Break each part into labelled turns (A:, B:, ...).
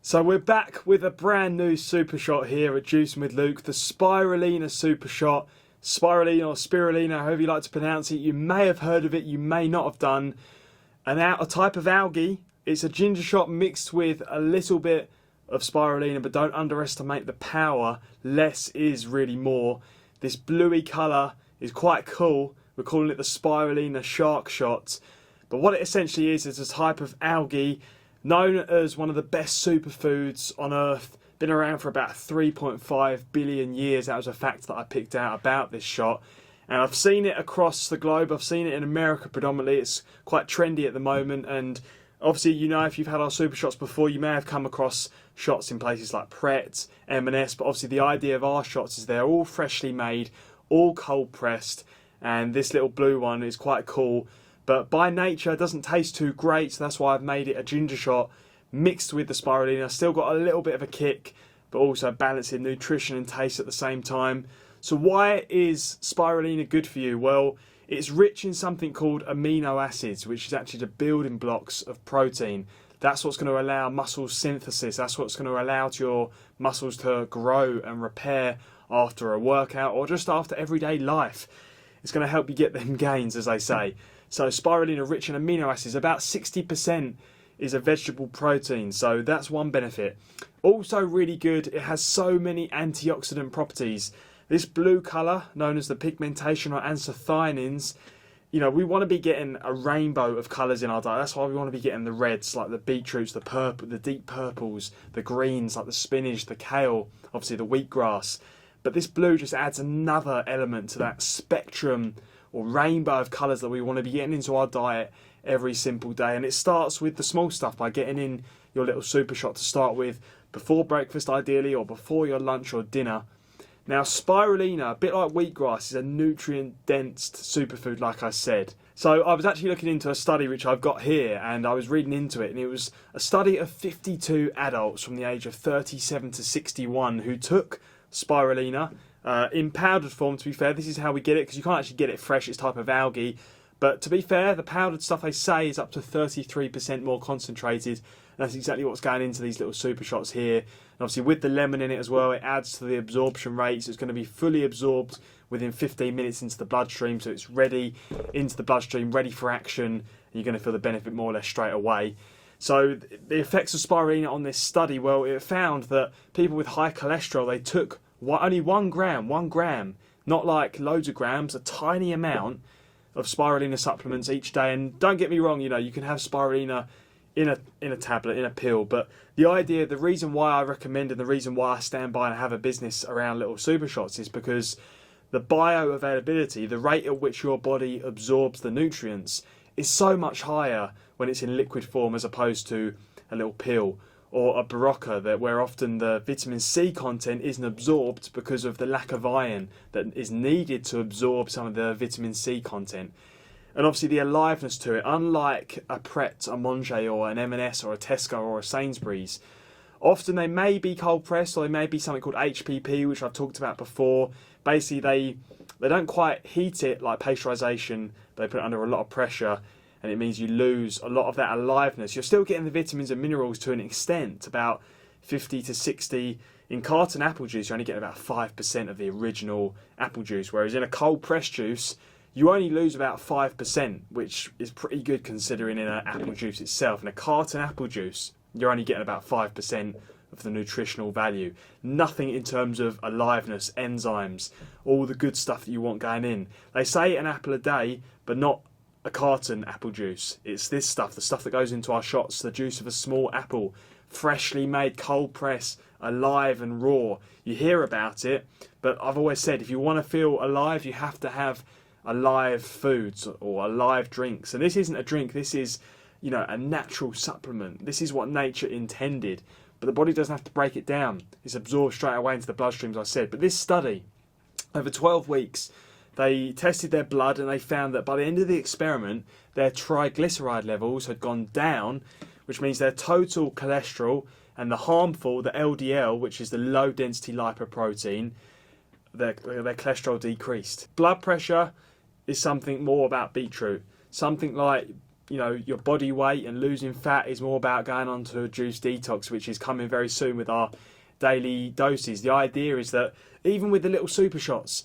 A: So we're back with a brand new super shot here at Juicing with Luke, the Spirulina super shot. Spirulina or Spirulina, however you like to pronounce it. You may have heard of it, you may not have done. A type of algae. It's a ginger shot mixed with a little bit of spirulina, but don't underestimate the power. Less is really more. This bluey colour is quite cool. We're calling it the Spirulina Shots. But what it essentially is a type of algae known as one of the best superfoods on Earth. Been around for about 3.5 billion years. That was a fact that I picked out about this shot. And I've seen it across the globe. I've seen it in America predominantly. It's quite trendy at the moment. And obviously, you know, if you've had our super shots before, you may have come across shots in places like Pret, M&S. But obviously the idea of our shots is they're all freshly made, all cold pressed. And this little blue one is quite cool. But by nature, it doesn't taste too great. So that's why I've made it a ginger shot mixed with the spirulina. Still got a little bit of a kick, but also balancing nutrition and taste at the same time. So why is spirulina good for you? Well, it's rich in something called amino acids, which is actually the building blocks of protein. That's what's going to allow muscle synthesis. That's what's going to allow your muscles to grow and repair after a workout or just after everyday life. It's going to help you get them gains, as they say. So spirulina rich in amino acids, about 60% is a vegetable protein, so that's one benefit. Also really good, it has so many antioxidant properties. This blue colour, known as the pigmentation or anthocyanins, you know, we want to be getting a rainbow of colours in our diet. That's why we want to be getting the reds, like the beetroots, the purple, the deep purples, the greens, like the spinach, the kale, obviously the wheatgrass. But this blue just adds another element to that spectrum or rainbow of colours that we want to be getting into our diet every simple day. And it starts with the small stuff by getting in your little super shot to start with before breakfast ideally, or before your lunch or dinner. Now spirulina, a bit like wheatgrass, is a nutrient dense superfood, like I said. So I was actually looking into a study which I've got here, and I was reading into it, and it was a study of 52 adults from the age of 37 to 61 who took spirulina in powdered form. To be fair, this is how we get it, because you can't actually get it fresh. It's type of algae. But to be fair, the powdered stuff, they say, is up to 33% more concentrated. And that's exactly what's going into these little super shots here. And obviously with the lemon in it as well, it adds to the absorption rate. So it's going to be fully absorbed within 15 minutes into the bloodstream. So it's ready into the bloodstream, ready for action. And you're going to feel the benefit more or less straight away. So the effects of spirulina on this study, well, it found that people with high cholesterol, they took only 1 gram, not like loads of grams, a tiny amount of spirulina supplements each day. And don't get me wrong, you know, you can have spirulina in a tablet, in a pill, but the idea, the reason why I recommend and the reason why I stand by and have a business around little super shots is because the bioavailability, the rate at which your body absorbs the nutrients, is so much higher when it's in liquid form as opposed to a little pill or a Berocca, where often the vitamin C content isn't absorbed because of the lack of iron that is needed to absorb some of the vitamin C content. And obviously the aliveness to it, unlike a Pret, a Monge or an M&S or a Tesco or a Sainsbury's, often they may be cold pressed, or they may be something called HPP, which I've talked about before. Basically they don't quite heat it like pasteurisation, they put it under a lot of pressure, and it means you lose a lot of that aliveness. You're still getting the vitamins and minerals to an extent, about 50 to 60. In carton apple juice, you're only getting about 5% of the original apple juice, whereas in a cold pressed juice, you only lose about 5%, which is pretty good considering in an apple juice itself. In a carton apple juice, you're only getting about 5% of the nutritional value. Nothing in terms of aliveness, enzymes, all the good stuff that you want going in. They say an apple a day, but not a carton apple juice. It's this stuff, the stuff that goes into our shots, the juice of a small apple, freshly made, cold press, alive and raw. You hear about it, but I've always said if you want to feel alive, you have to have alive foods or alive drinks. And this isn't a drink, this is, you know, a natural supplement. This is what nature intended, but the body doesn't have to break it down. It's absorbed straight away into the bloodstream, as I said. But this study, over 12 weeks, they tested their blood and they found that by the end of the experiment, their triglyceride levels had gone down, which means their total cholesterol and the harmful, the LDL, which is the low density lipoprotein, their cholesterol decreased. Blood pressure is something more about beetroot. Something like you know, your body weight and losing fat is more about going on to a juice detox, which is coming very soon with our daily doses. The idea is that even with the little super shots,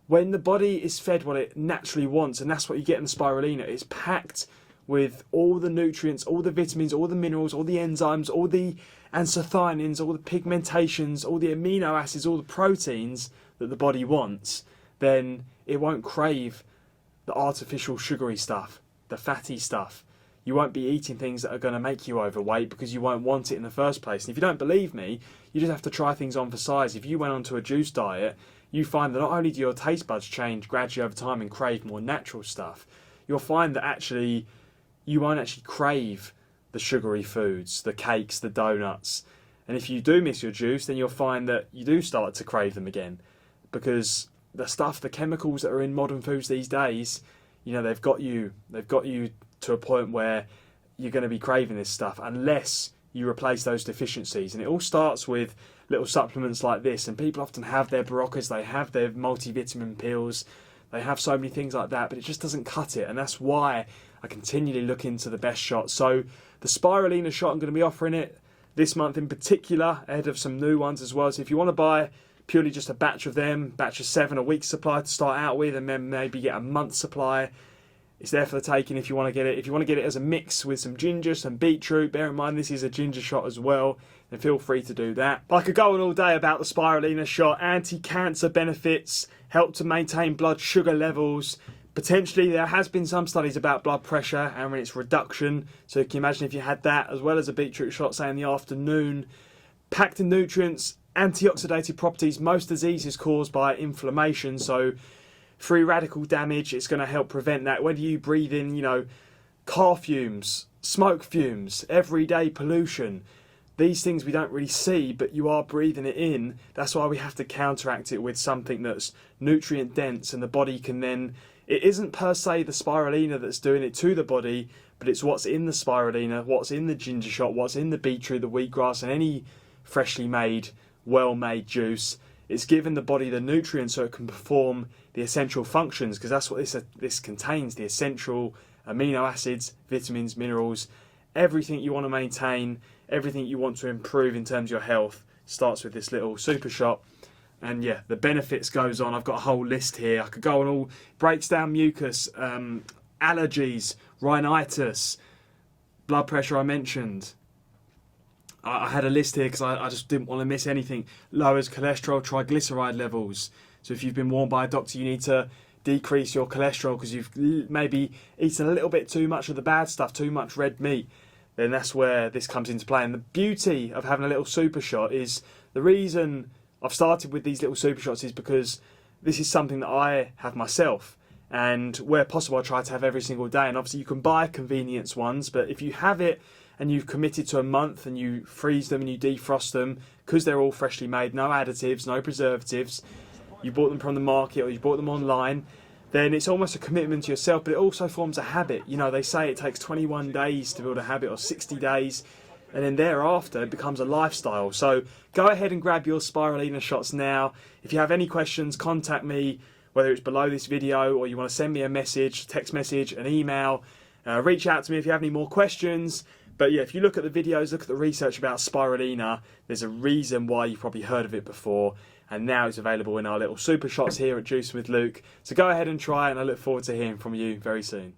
A: when the body is fed what it naturally wants, and that's what you get in the spirulina, it's packed with all the nutrients, all the vitamins, all the minerals, all the enzymes, all the anthocyanins, all the pigmentations, all the amino acids, all the proteins that the body wants, then it won't crave the artificial sugary stuff, the fatty stuff. You won't be eating things that are going to make you overweight because you won't want it in the first place. And if you don't believe me, you just have to try things on for size. If you went onto a juice diet, you find that not only do your taste buds change gradually over time and crave more natural stuff, you'll find that actually you won't actually crave the sugary foods, the cakes, the donuts. And if you do miss your juice, then you'll find that you do start to crave them again, because the stuff, the chemicals that are in modern foods these days, you know, they've got you to a point where you're going to be craving this stuff unless you replace those deficiencies. And it all starts with little supplements like this, and people often have their Baroccas, they have their multivitamin pills, they have so many things like that, but it just doesn't cut it. And that's why I continually look into the best shots. So the Spirulina shot, I'm going to be offering it this month in particular, ahead of some new ones as well. So if you want to buy purely just a batch of them, batch of 7, a week's supply to start out with, and then maybe get a month's supply, it's there for the taking if you want to get it. If you want to get it as a mix with some ginger, some beetroot, bear in mind this is a ginger shot as well, then feel free to do that. I could go on all day about the Spirulina shot. Anti-cancer benefits, help to maintain blood sugar levels. Potentially there has been some studies about blood pressure and its reduction. So you can imagine if you had that as well as a beetroot shot, say in the afternoon. Packed in nutrients, antioxidative properties. Most disease is caused by inflammation, so free radical damage, it's going to help prevent that. Whether you breathe in, you know, car fumes, smoke fumes, everyday pollution, these things we don't really see, but you are breathing it in. That's why we have to counteract it with something that's nutrient dense, and the body can then, it isn't per se the spirulina that's doing it to the body, but it's what's in the spirulina, what's in the ginger shot, what's in the beetroot, the wheatgrass, and any freshly made, well-made juice. It's giving the body the nutrients so it can perform the essential functions, because that's what this contains, the essential amino acids, vitamins, minerals, everything you want to maintain, everything you want to improve in terms of your health starts with this little super shot. And yeah, the benefits goes on. I've got a whole list here. I could go on all, breaks down mucus, allergies, rhinitis, blood pressure I mentioned. I had a list here because I just didn't want to miss anything. Lowers cholesterol, triglyceride levels. So if you've been warned by a doctor you need to decrease your cholesterol because you've maybe eaten a little bit too much of the bad stuff, too much red meat, then that's where this comes into play. And the beauty of having a little super shot is, the reason I've started with these little super shots is because this is something that I have myself. And where possible I try to have every single day. And obviously you can buy convenience ones, but if you have it and you've committed to a month and you freeze them and you defrost them, because they're all freshly made, no additives, no preservatives, you bought them from the market or you bought them online, then it's almost a commitment to yourself, but it also forms a habit. You know, they say it takes 21 days to build a habit, or 60 days, and then thereafter it becomes a lifestyle. So go ahead and grab your Spirulina shots now. If you have any questions, contact me, whether it's below this video or you want to send me a message, text message, an email. Reach out to me if you have any more questions. But yeah, if you look at the videos, look at the research about spirulina, there's a reason why you've probably heard of it before. And now it's available in our little super shots here at Juicing with Luke. So go ahead and try, and I look forward to hearing from you very soon.